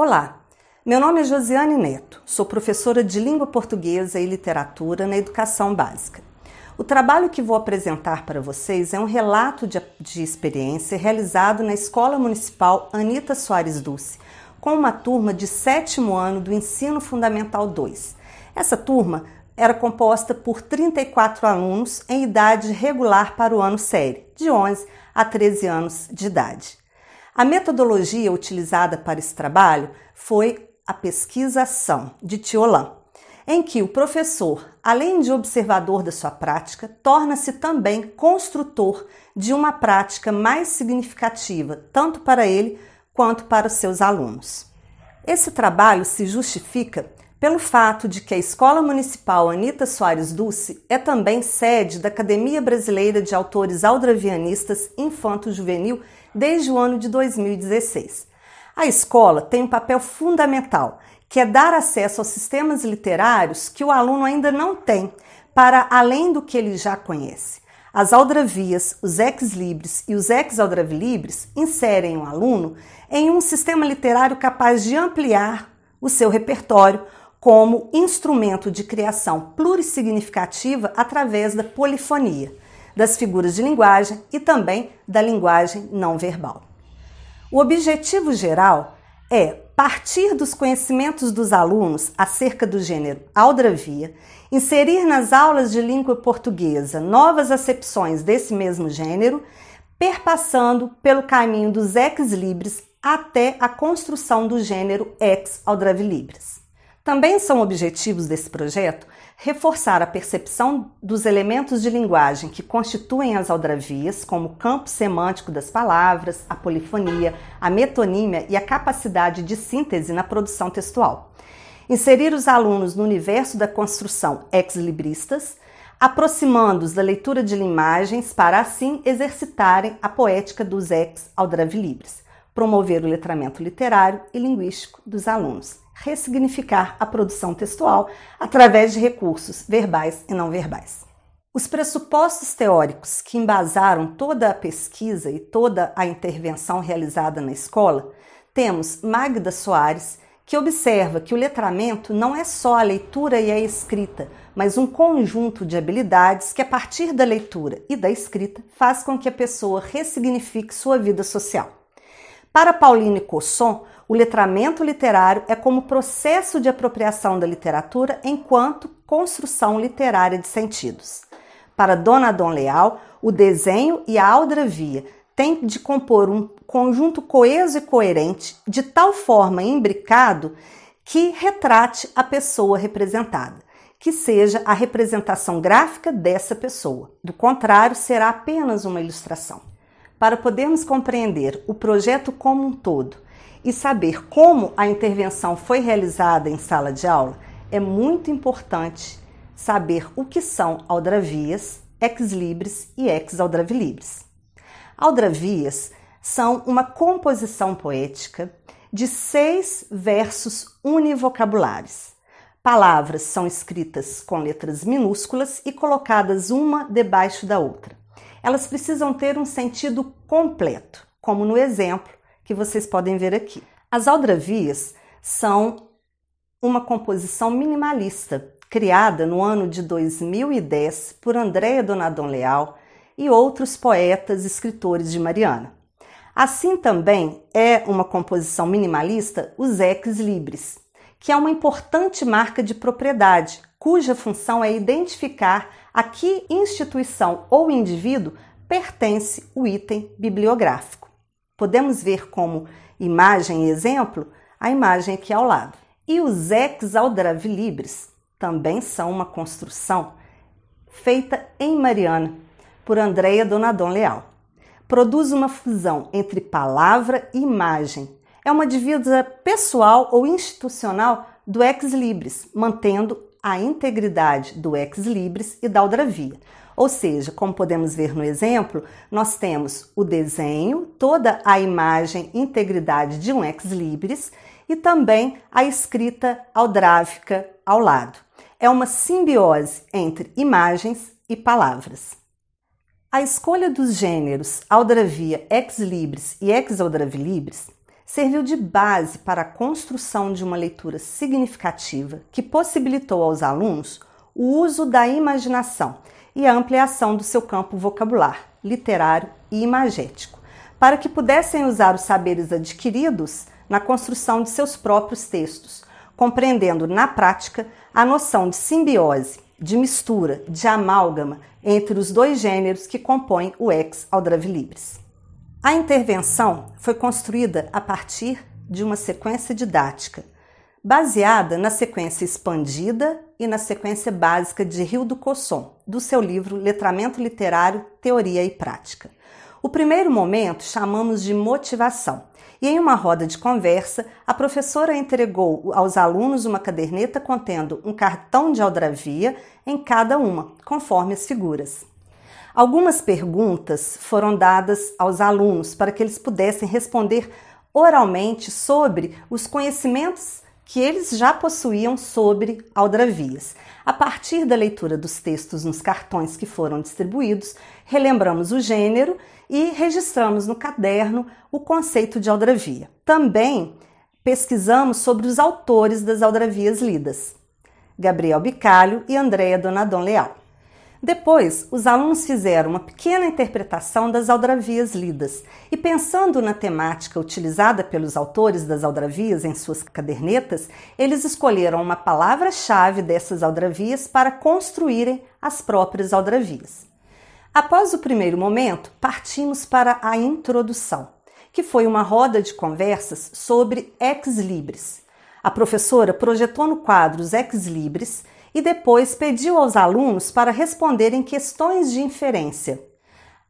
Olá, meu nome é Josiane Neto, sou professora de Língua Portuguesa e Literatura na Educação Básica. O trabalho que vou apresentar para vocês é um relato de experiência realizado na Escola Municipal Anita Soares Dulce, com uma turma de 7º ano do Ensino Fundamental 2. Essa turma era composta por 34 alunos em idade regular para o ano série, de 11 a 13 anos de idade. A metodologia utilizada para esse trabalho foi a pesquisa-ação de Thiolan, em que o professor, além de observador da sua prática, torna-se também construtor de uma prática mais significativa, tanto para ele quanto para os seus alunos. Esse trabalho se justifica pelo fato de que a Escola Municipal Anita Soares Dulce é também sede da Academia Brasileira de Autores Aldravianistas Infanto-Juvenil desde o ano de 2016. A escola tem um papel fundamental, que é dar acesso aos sistemas literários que o aluno ainda não tem, para além do que ele já conhece. As aldravias, os ex-libris e os ex-aldravilibres inserem o aluno em um sistema literário capaz de ampliar o seu repertório como instrumento de criação plurissignificativa através da polifonia, das figuras de linguagem e também da linguagem não verbal. O objetivo geral é partir dos conhecimentos dos alunos acerca do gênero aldravia, inserir nas aulas de língua portuguesa novas acepções desse mesmo gênero, perpassando pelo caminho dos ex-libris até a construção do gênero ex-aldravilibris. Também são objetivos desse projeto reforçar a percepção dos elementos de linguagem que constituem as aldravias, como o campo semântico das palavras, a polifonia, a metonímia e a capacidade de síntese na produção textual. Inserir os alunos no universo da construção ex-libristas, aproximando-os da leitura de imagens para assim exercitarem a poética dos ex-aldravilibres. Promover o letramento literário e linguístico dos alunos, ressignificar a produção textual através de recursos verbais e não verbais. Os pressupostos teóricos que embasaram toda a pesquisa e toda a intervenção realizada na escola, temos Magda Soares, que observa que o letramento não é só a leitura e a escrita, mas um conjunto de habilidades que, a partir da leitura e da escrita, faz com que a pessoa ressignifique sua vida social. Para Pauline Cosson, o letramento literário é como processo de apropriação da literatura enquanto construção literária de sentidos. Para Dona Adão Leal, o desenho e a aldravia têm de compor um conjunto coeso e coerente, de tal forma imbricado que retrate a pessoa representada, que seja a representação gráfica dessa pessoa. Do contrário, será apenas uma ilustração. Para podermos compreender o projeto como um todo e saber como a intervenção foi realizada em sala de aula, é muito importante saber o que são aldravias, ex-libris e ex-aldravilibres. Aldravias são uma composição poética de 6 versos univocabulares. Palavras são escritas com letras minúsculas e colocadas uma debaixo da outra. Elas precisam ter um sentido completo, como no exemplo que vocês podem ver aqui. As aldravias são uma composição minimalista, criada no ano de 2010 por Andréa Donadon Leal e outros poetas e escritores de Mariana. Assim também é uma composição minimalista os ex-libris, que é uma importante marca de propriedade, cuja função é identificar a que instituição ou indivíduo pertence o item bibliográfico. Podemos ver como imagem e exemplo a imagem aqui ao lado. E os ex-aldravilibres também são uma construção feita em Mariana por Andréa Donadon Leal. Produz uma fusão entre palavra e imagem. É uma divisa pessoal ou institucional do ex-libris, mantendo a integridade do ex-libris e da aldravia. Ou seja, como podemos ver no exemplo, nós temos o desenho, toda a imagem, integridade de um ex-libris e também a escrita aldrávica ao lado. É uma simbiose entre imagens e palavras. A escolha dos gêneros aldravia ex-libris e ex-aldravilibris serviu de base para a construção de uma leitura significativa que possibilitou aos alunos o uso da imaginação e a ampliação do seu campo vocabular, literário e imagético, para que pudessem usar os saberes adquiridos na construção de seus próprios textos, compreendendo na prática a noção de simbiose, de mistura, de amálgama entre os dois gêneros que compõem o ex Aldravi Libris. A intervenção foi construída a partir de uma sequência didática, baseada na sequência expandida e na sequência básica de Hildo Cosson, do seu livro Letramento Literário, Teoria e Prática. O primeiro momento chamamos de motivação, e em uma roda de conversa, a professora entregou aos alunos uma caderneta contendo um cartão de Aldravia em cada uma, conforme as figuras. Algumas perguntas foram dadas aos alunos para que eles pudessem responder oralmente sobre os conhecimentos que eles já possuíam sobre aldravias. A partir da leitura dos textos nos cartões que foram distribuídos, relembramos o gênero e registramos no caderno o conceito de aldravia. Também pesquisamos sobre os autores das aldravias lidas, Gabriel Bicalho e Andréa Donadon Leal. Depois, os alunos fizeram uma pequena interpretação das aldravias lidas e, pensando na temática utilizada pelos autores das aldravias em suas cadernetas, eles escolheram uma palavra-chave dessas aldravias para construírem as próprias aldravias. Após o primeiro momento, partimos para a introdução, que foi uma roda de conversas sobre ex libris. A professora projetou no quadro os ex libris e depois pediu aos alunos para responderem questões de inferência.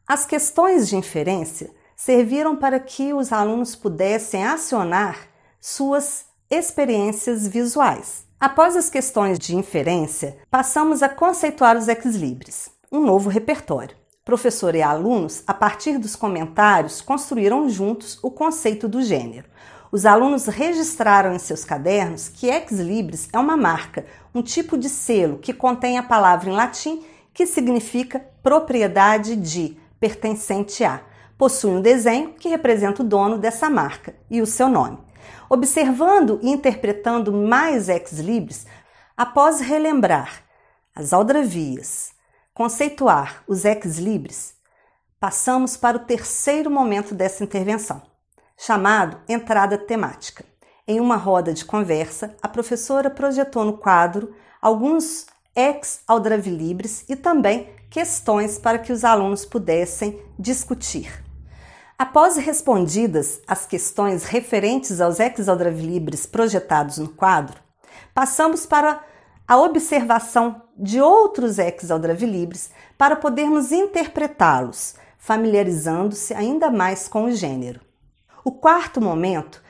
As questões de inferência serviram para que os alunos pudessem acionar suas experiências visuais. Após as questões de inferência, passamos a conceituar os ex libris, um novo repertório. Professor e alunos, a partir dos comentários, construíram juntos o conceito do gênero. Os alunos registraram em seus cadernos que ex libris é uma marca, um tipo de selo que contém a palavra em latim que significa propriedade de, pertencente a. Possui um desenho que representa o dono dessa marca e o seu nome. Observando e interpretando mais ex libris, após relembrar as aldravias, conceituar os ex libris, passamos para o terceiro momento dessa intervenção, chamado entrada temática. Em uma roda de conversa, a professora projetou no quadro alguns ex Aldravi Libris e também questões para que os alunos pudessem discutir. Após respondidas as questões referentes aos ex Aldravi Libris projetados no quadro, passamos para a observação de outros ex Aldravi Libris para podermos interpretá-los, familiarizando-se ainda mais com o gênero. O quarto momento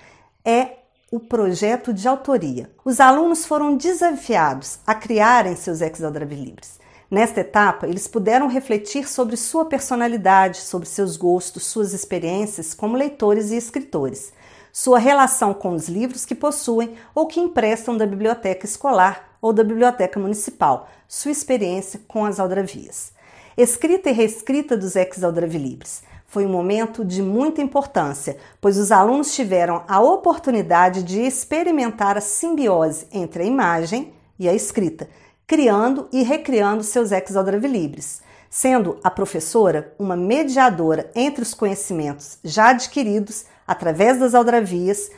é o projeto de autoria. Os alunos foram desafiados a criarem seus ex Aldravi Libris. Nesta etapa, eles puderam refletir sobre sua personalidade, sobre seus gostos, suas experiências como leitores e escritores, sua relação com os livros que possuem ou que emprestam da biblioteca escolar ou da biblioteca municipal, sua experiência com as aldravias. Escrita e reescrita dos ex Aldravi Libris. Foi um momento de muita importância, pois os alunos tiveram a oportunidade de experimentar a simbiose entre a imagem e a escrita, criando e recriando seus ex Aldravi Libris, sendo a professora uma mediadora entre os conhecimentos já adquiridos através das aldravias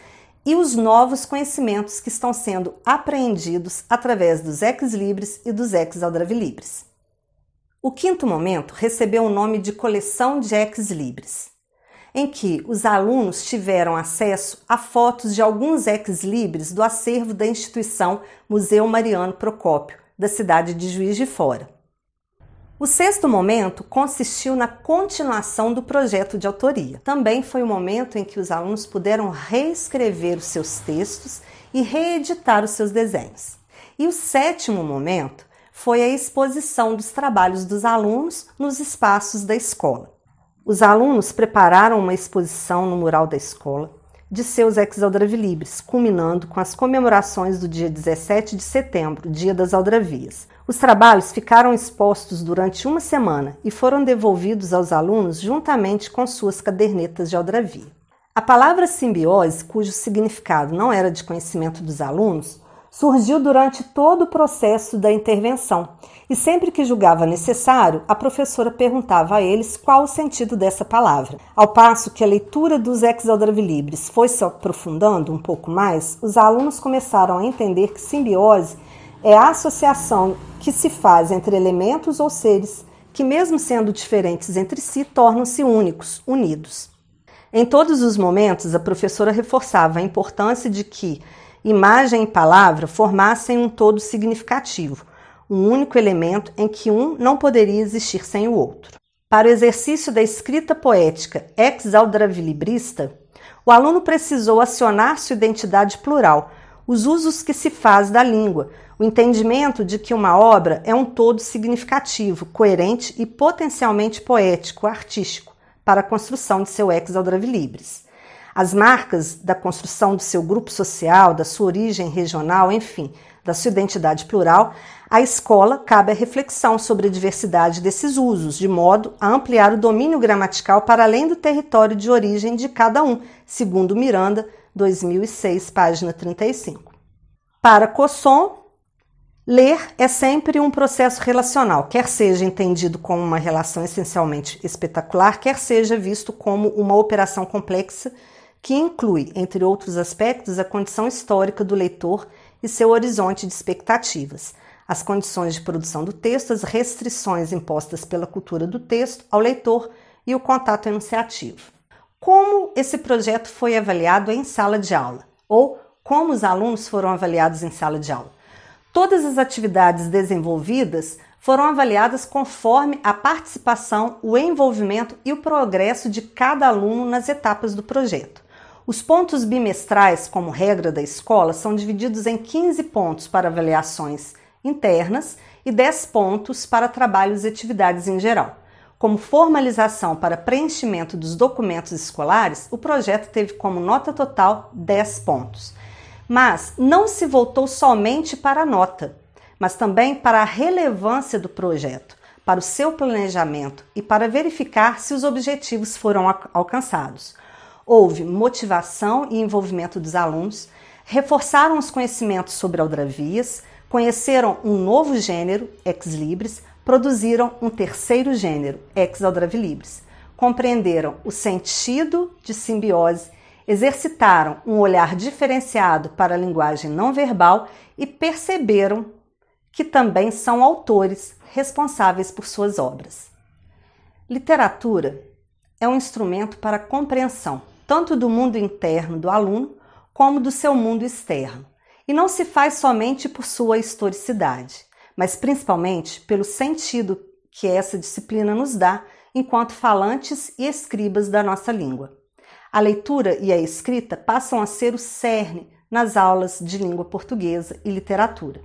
e os novos conhecimentos que estão sendo apreendidos através dos ex libris e dos ex Aldravi Libris. O quinto momento recebeu o nome de coleção de ex libris, em que os alunos tiveram acesso a fotos de alguns ex libris do acervo da instituição Museu Mariano Procópio, da cidade de Juiz de Fora. O sexto momento consistiu na continuação do projeto de autoria. Também foi o momento em que os alunos puderam reescrever os seus textos e reeditar os seus desenhos. E o sétimo momento foi a exposição dos trabalhos dos alunos nos espaços da escola. Os alunos prepararam uma exposição no mural da escola de seus ex Aldravi Libris, culminando com as comemorações do dia 17 de setembro, Dia das Aldravias. Os trabalhos ficaram expostos durante uma semana e foram devolvidos aos alunos juntamente com suas cadernetas de aldravia. A palavra simbiose, cujo significado não era de conhecimento dos alunos, surgiu durante todo o processo da intervenção e sempre que julgava necessário, a professora perguntava a eles qual o sentido dessa palavra. Ao passo que a leitura dos ex aldravi libris foi se aprofundando um pouco mais, os alunos começaram a entender que simbiose é a associação que se faz entre elementos ou seres que, mesmo sendo diferentes entre si, tornam-se únicos, unidos. Em todos os momentos, a professora reforçava a importância de que imagem e palavra formassem um todo significativo, um único elemento em que um não poderia existir sem o outro. Para o exercício da escrita poética ex aldravi librista, o aluno precisou acionar sua identidade plural, os usos que se faz da língua, o entendimento de que uma obra é um todo significativo, coerente e potencialmente poético, artístico, para a construção de seu ex aldravi libris. As marcas da construção do seu grupo social, da sua origem regional, enfim, da sua identidade plural, à escola cabe a reflexão sobre a diversidade desses usos, de modo a ampliar o domínio gramatical para além do território de origem de cada um, segundo Miranda, 2006, página 35. Para Cosson, ler é sempre um processo relacional, quer seja entendido como uma relação essencialmente espetacular, quer seja visto como uma operação complexa que inclui, entre outros aspectos, a condição histórica do leitor e seu horizonte de expectativas, as condições de produção do texto, as restrições impostas pela cultura do texto ao leitor e o contato enunciativo. Como esse projeto foi avaliado em sala de aula? Ou como os alunos foram avaliados em sala de aula? Todas as atividades desenvolvidas foram avaliadas conforme a participação, o envolvimento e o progresso de cada aluno nas etapas do projeto. Os pontos bimestrais, como regra da escola, são divididos em 15 pontos para avaliações internas e 10 pontos para trabalhos e atividades em geral. Como formalização para preenchimento dos documentos escolares, o projeto teve como nota total 10 pontos. Mas não se voltou somente para a nota, mas também para a relevância do projeto, para o seu planejamento e para verificar se os objetivos foram alcançados. Houve motivação e envolvimento dos alunos, reforçaram os conhecimentos sobre aldravias, conheceram um novo gênero, ex libris, produziram um terceiro gênero, ex aldravi libris, compreenderam o sentido de simbiose, exercitaram um olhar diferenciado para a linguagem não verbal e perceberam que também são autores responsáveis por suas obras. Literatura é um instrumento para a compreensão tanto do mundo interno do aluno como do seu mundo externo, e não se faz somente por sua historicidade, mas principalmente pelo sentido que essa disciplina nos dá enquanto falantes e escribas da nossa língua. A leitura e a escrita passam a ser o cerne nas aulas de língua portuguesa e literatura.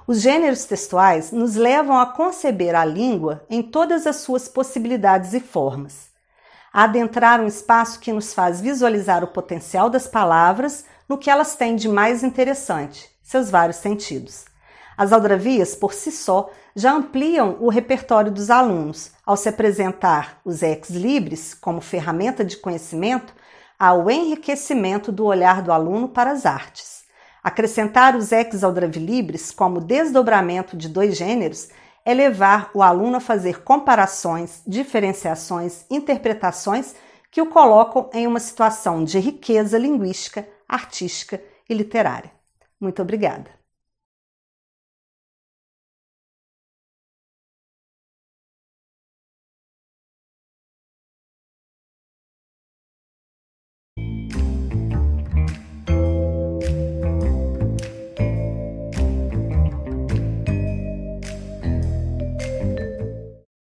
Os gêneros textuais nos levam a conceber a língua em todas as suas possibilidades e formas, a adentrar um espaço que nos faz visualizar o potencial das palavras no que elas têm de mais interessante, seus vários sentidos. As aldravias, por si só, já ampliam o repertório dos alunos, ao se apresentar os ex libris como ferramenta de conhecimento ao enriquecimento do olhar do aluno para as artes. Acrescentar os ex aldravi libris como desdobramento de dois gêneros é levar o aluno a fazer comparações, diferenciações, interpretações que o colocam em uma situação de riqueza linguística, artística e literária. Muito obrigada.